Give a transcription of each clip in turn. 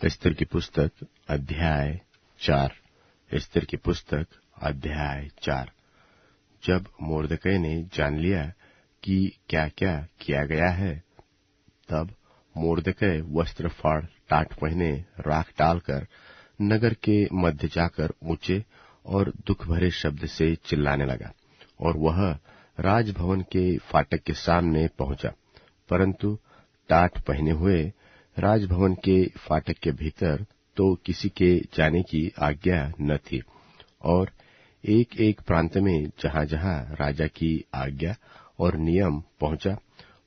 एस्तर की पुस्तक अध्याय 4। एस्तर की पुस्तक अध्याय 4। जब मोर्दकै ने जान लिया कि क्या क्या किया गया है, तब मोर्दकै वस्त्र फाड़ टाट पहने राख डालकर नगर के मध्य जाकर ऊंचे और दुख भरे शब्द से चिल्लाने लगा, और वह राजभवन के फाटक के सामने पहुंचा। परंतु टाट पहने हुए राजभवन के फाटक के भीतर तो किसी के जाने की आज्ञा न थी, और एक एक प्रांत में जहां जहां राजा की आज्ञा और नियम पहुंचा,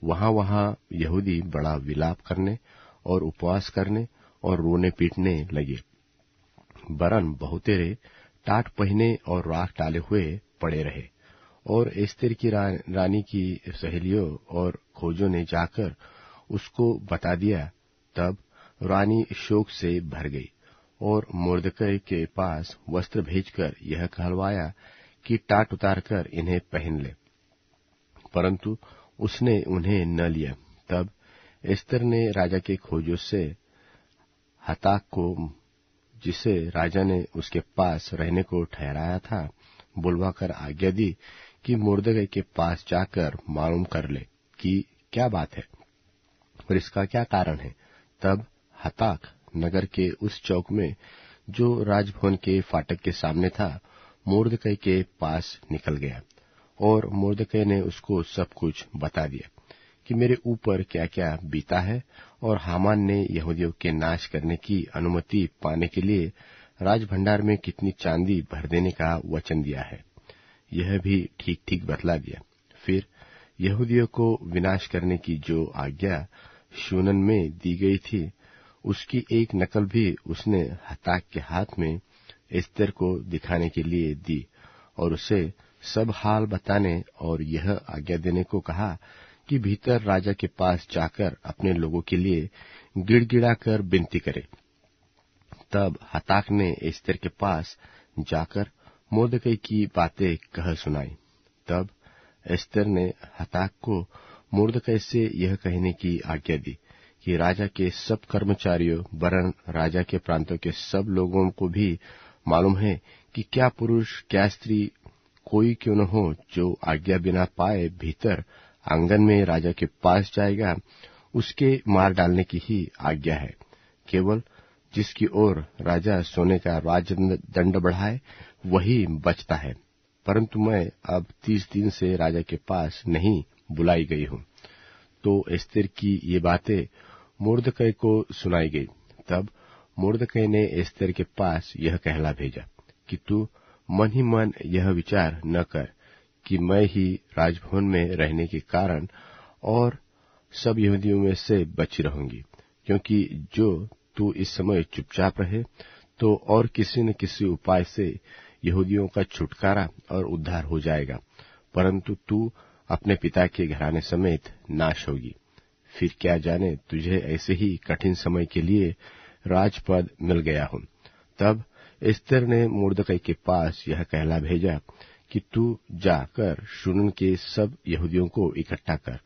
वहां वहां यहूदी बड़ा विलाप करने और उपवास करने और रोने पीटने लगे। वरन बहुतेरे टाट पहने और राख डाले हुए पड़े रहे। और एस्तर की रानी की सहेलियों और खोजों ने जाकर उसको बता दिया। तब रानी शोक से भर गई और मोर्दकै के पास वस्त्र भेजकर यह कहलवाया कि टाट उतारकर इन्हें पहन ले। परंतु उसने उन्हें न लिया। तब एस्तर ने राजा के खोजों से हताक को, जिसे राजा ने उसके पास रहने को ठहराया था, बुलवाकर आज्ञा दी कि मोर्दकै के पास जाकर मालूम कर ले कि क्या बात है और इसका क्या कारण है। तब हताक नगर के उस चौक में जो राजभवन के फाटक के सामने था, मोर्दकै के पास निकल गया, और मोर्दकै ने उसको सब कुछ बता दिया कि मेरे ऊपर क्या क्या बीता है, और हामान ने यहूदियों के नाश करने की अनुमति पाने के लिए राजभंडार में कितनी चांदी भर देने का वचन दिया है, यह भी ठीक ठीक बतला दिया। फिर यहूदियों को विनाश करने की जो आज्ञा शूनन में दी गई थी, उसकी एक नकल भी उसने हताक के हाथ में एस्तर को दिखाने के लिए दी, और उसे सब हाल बताने और यह आज्ञा देने को कहा कि भीतर राजा के पास जाकर अपने लोगों के लिए गिड़गिड़ा कर विनती करे। तब हताक ने एस्तर के पास जाकर मोर्दकै की बातें कह सुनाई। तब एस्तर ने हताक को मोर्दकै से यह कहने की आज्ञा दी कि राजा के सब कर्मचारियों वरन राजा के प्रांतों के सब लोगों को भी मालूम है कि क्या पुरुष क्या स्त्री कोई क्यों न हो जो आज्ञा बिना पाए भीतर आंगन में राजा के पास जाएगा, उसके मार डालने की ही आज्ञा है। केवल जिसकी ओर राजा सोने का राजदंड बढ़ाए वही बचता है। परंतु मैं अब 30 दिन से राजा के पास नहीं बुलाई गई हूं। तो एस्तर की ये बातें मोर्दकै को सुनाई गई। तब मोर्दकै ने एस्तर के पास यह कहला भेजा कि तू मन ही मन यह विचार न कर कि मैं ही राजभवन में रहने के कारण और सब यहूदियों में से बची रहूंगी, क्योंकि जो तू इस समय चुपचाप रहे तो और किसी न किसी उपाय से यहूदियों का छुटकारा और उद्धार हो जाएगा, परंतु तू अपने पिता के घराने समेत नाश होगी। फिर क्या जाने तुझे ऐसे ही कठिन समय के लिए राजपद मिल गया हो। तब एस्तर ने मोर्दकै के पास यह कहला भेजा कि तू जाकर शूनन के सब यहूदियों को इकट्ठा कर,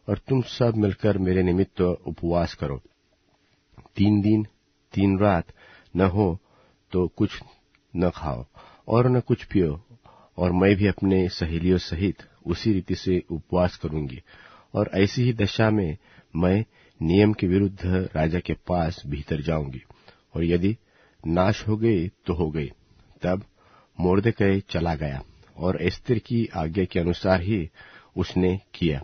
और तुम सब मिलकर मेरे निमित्त उपवास करो। 3 दिन 3 रात न हो तो कुछ न खाओ और न कुछ पियो, और मैं भी अपने सहेलियों सहित उसी रीति से उपवास करूंगी, और ऐसी ही दशा में मैं नियम के विरुद्ध राजा के पास भीतर जाऊंगी, और यदि नाश हो गई तो हो गई। तब मोर्दकै चला गया और एस्तर की आज्ञा के अनुसार ही उसने किया।